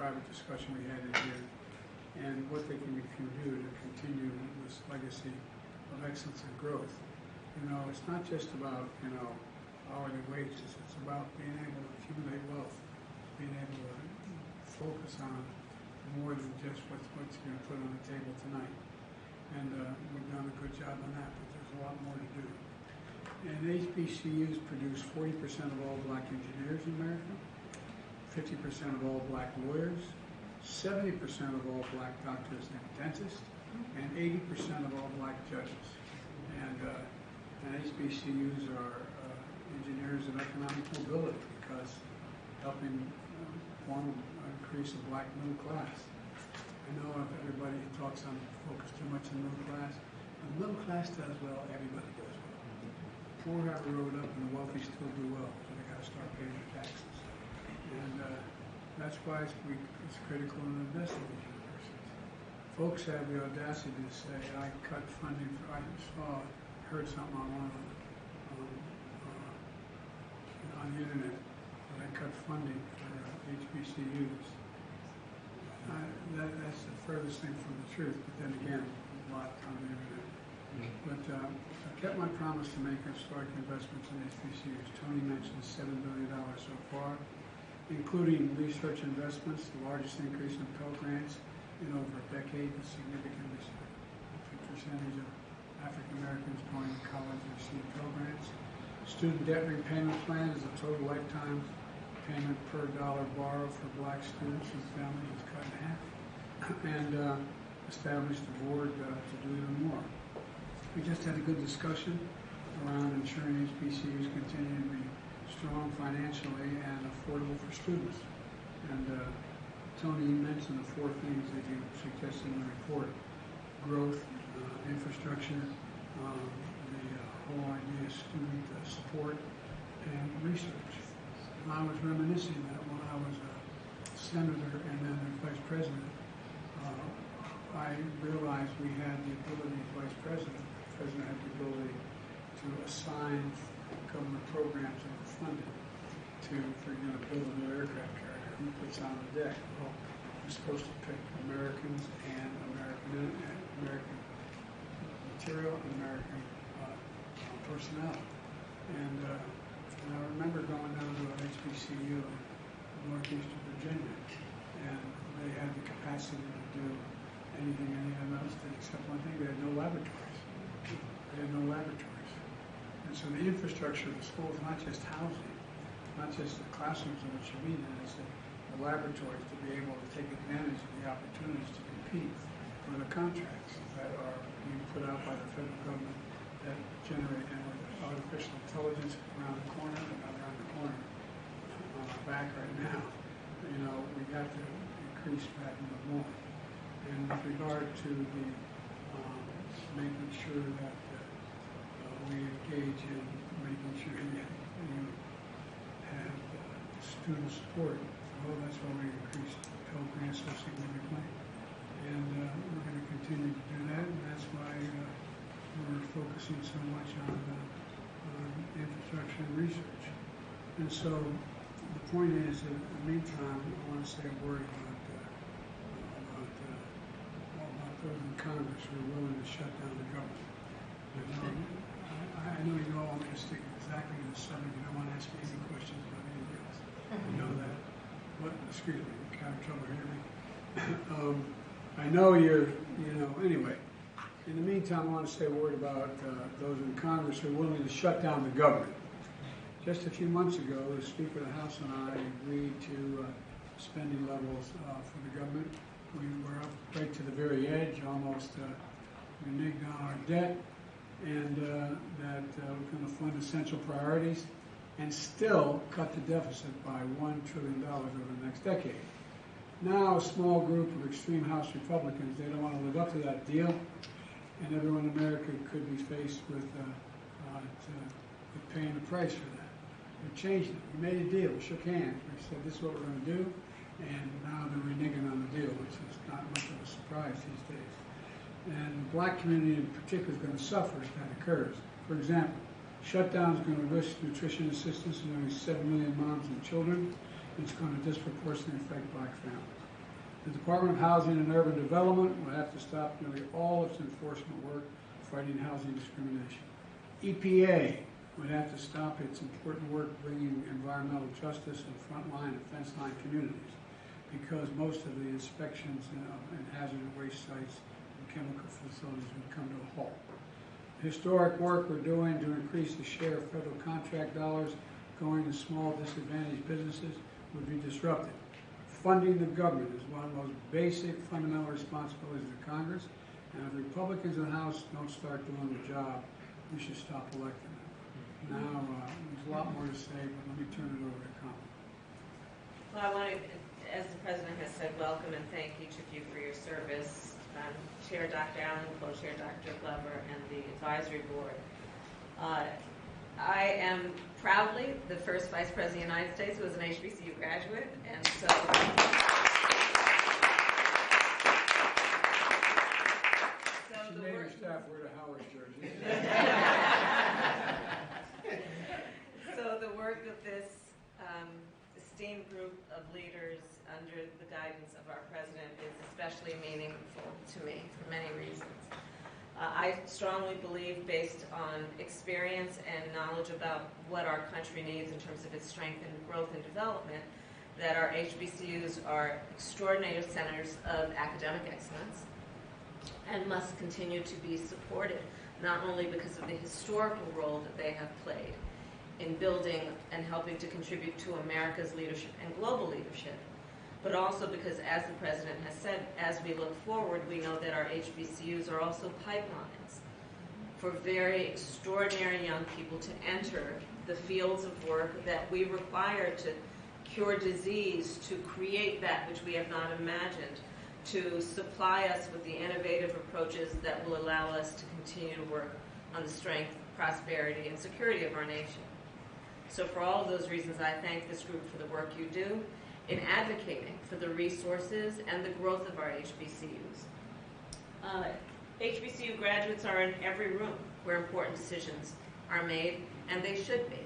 private discussion we had in here, and what they can do to continue this legacy of excellence and growth. You know, it's not just about, you know, hourly wages. It's about being able to accumulate wealth, being able to focus on more than just what's going to put on the table tonight. And we've done a good job on that, but there's a lot more to do. And HBCUs produce 40% of all black engineers in America, 50% of all black lawyers, 70% of all black doctors and dentists, and 80% of all black judges. And HBCUs are engineers of economic mobility because helping increase the black middle class. I know if everybody focus too much on the middle class. When the middle class does well, everybody does well. The poor have a road up and the wealthy still do well, so they got to start paying their taxes. And that's why it's critical to invest in these universities. Folks have the audacity to say, I cut funding for, heard something on the internet that I cut funding for HBCUs. That's the furthest thing from the truth, but then again, a lot on the internet. But I kept my promise to make historic investments in HBCUs. Tony mentioned $7 billion so far, including research investments, the largest increase in Pell Grants in over a decade, a significant percentage of African Americans going to college and receive Pell Grants. Student debt repayment plan is a total lifetime payment per dollar borrowed for black students and families is cut in half, and established a board to do even more. We just had a good discussion around ensuring HBCUs continue to be strong financially and affordable for students. And Tony, you mentioned the four things that you suggested in the report: growth, infrastructure, the whole idea of student support, and research. And I was reminiscing that when I was a senator and then a vice president, I realized we had the ability as vice president. The president had the ability to assign government programs that were funded to, for example, build a new aircraft carrier. Who puts on the deck? Well, we're supposed to pick Americans and American material and American personnel. And I remember going down to an HBCU in northeastern Virginia, and they had the capacity to do anything anyone else did, except one thing: they had no laboratories. And so the infrastructure of the school is not just housing, not just the classrooms in which you meet in, it's the laboratories to be able to take advantage of the opportunities to compete for the contracts that are being put out by the federal government that generate artificial intelligence around the corner and not around the corner. Back right now, you know, we have to increase that even more. And with regard to the making sure that we engage in making sure you have student support, well, that's why we increased Pell Grants so significantly. And we're going to continue to do that, and that's why we're focusing so much on infrastructure and research. And so the point is that in the meantime, I want to say a word about those in Congress who are willing to shut down the government. I know you all want me to stick exactly to the subject. You don't want to ask me any questions about anything else. I know that. What? Excuse me, I'm having trouble hearing me. I know anyway. In the meantime, I want to say a word about those in Congress who are willing to shut down the government. Just a few months ago, the Speaker of the House and I agreed to spending levels for the government. We were up right to the very edge, almost reneged on our debt, and that we're going to fund essential priorities and still cut the deficit by $1 trillion over the next decade. Now, a small group of extreme House Republicans, they don't want to live up to that deal, and everyone in America could be faced with paying the price for that. We changed it. We made a deal. We shook hands. We said, this is what we're going to do. And now they're reneging on the deal, which is not much of a surprise these days. And the black community in particular is going to suffer if that occurs. For example, Shutdown is going to risk nutrition assistance to nearly 7 million moms and children. It's going to disproportionately affect black families. The Department of Housing and Urban Development will have to stop nearly all its enforcement work fighting housing discrimination. EPA would have to stop its important work bringing environmental justice in frontline and fence-line communities, because most of the inspections and hazardous waste sites and chemical facilities would come to a halt. The historic work we're doing to increase the share of federal contract dollars going to small disadvantaged businesses would be disrupted. Funding the government is one of the most basic fundamental responsibilities of Congress, and if Republicans in the House don't start doing the job, we should stop electing them. Now, there's a lot more to say, but let me turn it over to Colin. Well, I want to, as the President has said, welcome and thank each of you for your service. Chair Dr. Allen, Co-Chair Dr. Glover, and the Advisory Board. I am proudly the first Vice President of the United States who was an HBCU graduate, and so She made her staff wear the Howard jersey. So the work of this esteemed group of leaders under the guidance of our President is especially meaningful to me for many reasons. I strongly believe, based on experience and knowledge about what our country needs in terms of its strength and growth and development, that our HBCUs are extraordinary centers of academic excellence and must continue to be supported, not only because of the historical role that they have played in building and helping to contribute to America's leadership and global leadership, but also because, as the President has said, as we look forward, we know that our HBCUs are also pipelines for very extraordinary young people to enter the fields of work that we require to cure disease, to create that which we have not imagined, to supply us with the innovative approaches that will allow us to continue to work on the strength, prosperity, and security of our nation. So for all of those reasons, I thank this group for the work you do in advocating for the resources and the growth of our HBCUs. HBCU graduates are in every room where important decisions are made, and they should be.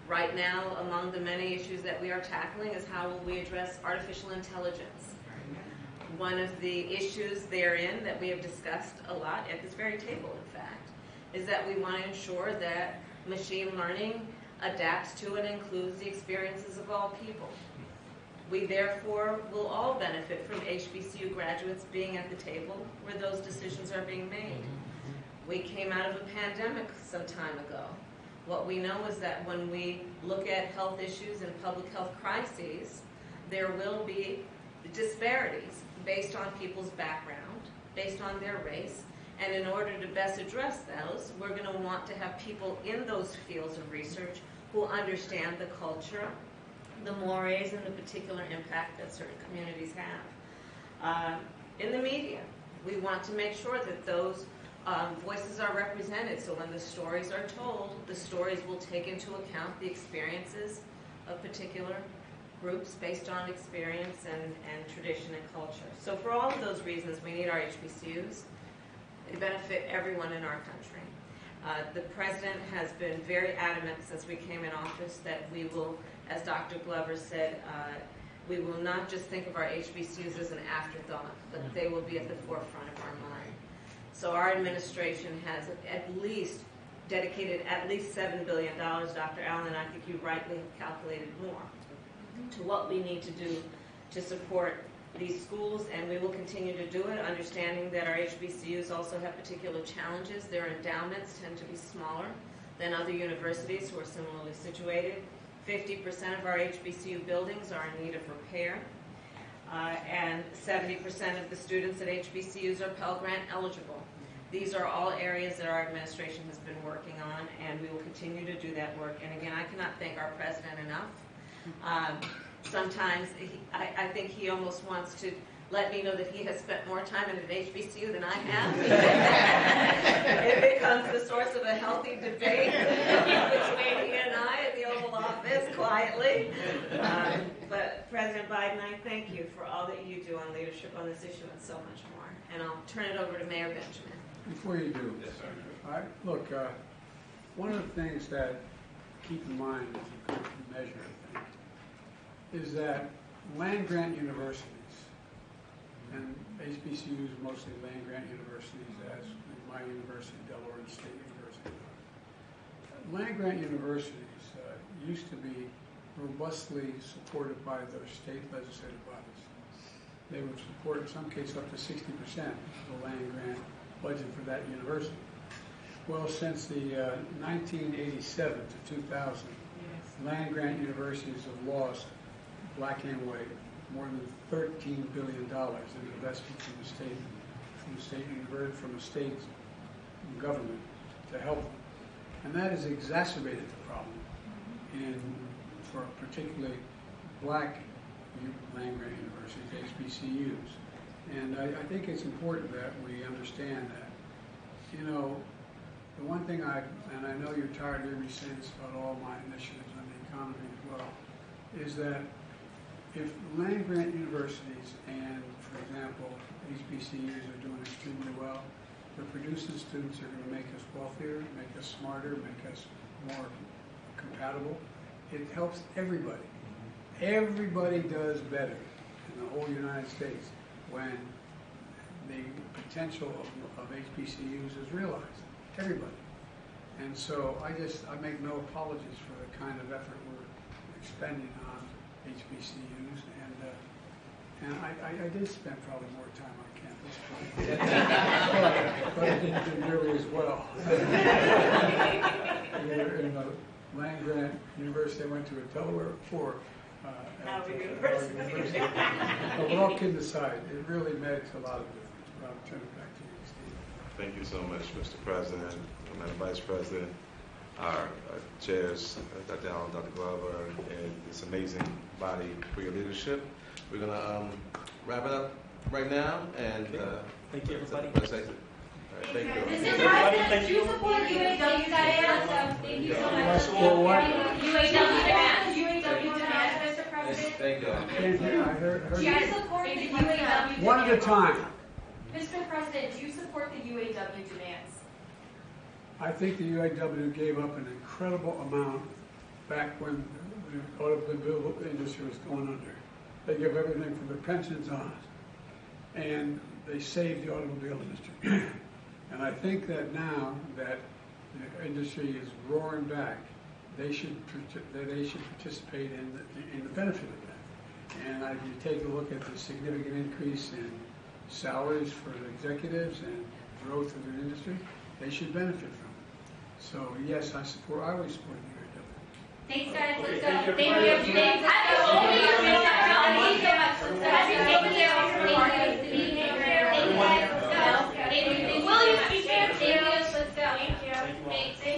Right now, among the many issues that we are tackling is how will we address artificial intelligence. One of the issues therein that we have discussed a lot at this very table, in fact, is that we want to ensure that machine learning adapts to and includes the experiences of all people. We therefore will all benefit from HBCU graduates being at the table where those decisions are being made. We came out of a pandemic some time ago. What we know is that when we look at health issues and public health crises, there will be disparities based on people's background, based on their race, and in order to best address those, we're going to want to have people in those fields of research who understand the culture, the mores, and the particular impact that certain communities have. In the media, we want to make sure that those voices are represented, so when the stories are told, the stories will take into account the experiences of particular groups based on experience and tradition and culture. So for all of those reasons, we need our HBCUs. They benefit everyone in our country. The President has been very adamant since we came in office that we will, as Dr. Glover said, we will not just think of our HBCUs as an afterthought, but they will be at the forefront of our mind. So our administration has at least dedicated at least $7 billion, Dr. Allen, I think you rightly have calculated more, to what we need to do to support these schools, and we will continue to do it, understanding that our HBCUs also have particular challenges. Their endowments tend to be smaller than other universities who are similarly situated. 50% of our HBCU buildings are in need of repair, and 70% of the students at HBCUs are Pell Grant eligible. These are all areas that our administration has been working on, and we will continue to do that work. And again, I cannot thank our President enough. Sometimes I think he almost wants to let me know that he has spent more time in an HBCU than I have. It becomes the source of a healthy debate between he and I in the Oval Office quietly. But President Biden, I thank you for all that you do on leadership on this issue and so much more. And I'll turn it over to Mayor Benjamin. Before you do, look, one of the things that keep in mind as a good measure, I think, is that land-grant universities And HBCUs are mostly land-grant universities, as my university, Delaware State University. Land-grant universities used to be robustly supported by their state legislative bodies. They would support, in some cases, up to 60% of the land-grant budget for that university. Well, since the 1987 to 2000, land-grant universities have lost, black and white, more than $13 billion in investment from the state government to help them. And that has exacerbated the problem for particularly black land-grant universities, HBCUs. And I think it's important that we understand that, you know, the one thing and I know you're tired of hearing me say this about all my initiatives on the economy as well, is that if land-grant universities and, for example, HBCUs are doing extremely well, the producing students are going to make us wealthier, make us smarter, make us more compatible. It helps everybody. Everybody does better in the whole United States when the potential of HBCUs is realized. Everybody. And so I make no apologies for the kind of effort we're expending on HBCUs, and I did spend probably more time on campus, but I didn't do nearly as well. In the land-grant university I went to in Delaware before. Howard University. But all kidding aside, it really makes a lot of difference. But I'll turn it back to you, Steve. Thank you so much, Mr. President, Madam Vice President, our chairs, Dr. Allen, Dr. Glover, and this amazing body for your leadership. We're going to wrap it up right now. And thank you, everybody. Thank you. Mr. President, do you support UAW demands? Thank you so much. UAW demands, Mr. President. Thank you. I heard Do you support the UAW demands? one at a time. Mr. President, do you support the UAW demands? I think the UAW gave up an incredible amount back when the automobile industry was going under. They gave everything from the pensions on, and they saved the automobile industry. And I think that now that the industry is roaring back, they should participate in the benefit of that. And if you take a look at the significant increase in salaries for the executives and growth of the industry, they should benefit from it. So yes, I always support the UAW. Thanks, guys. Let's go. Thank you. Thank you.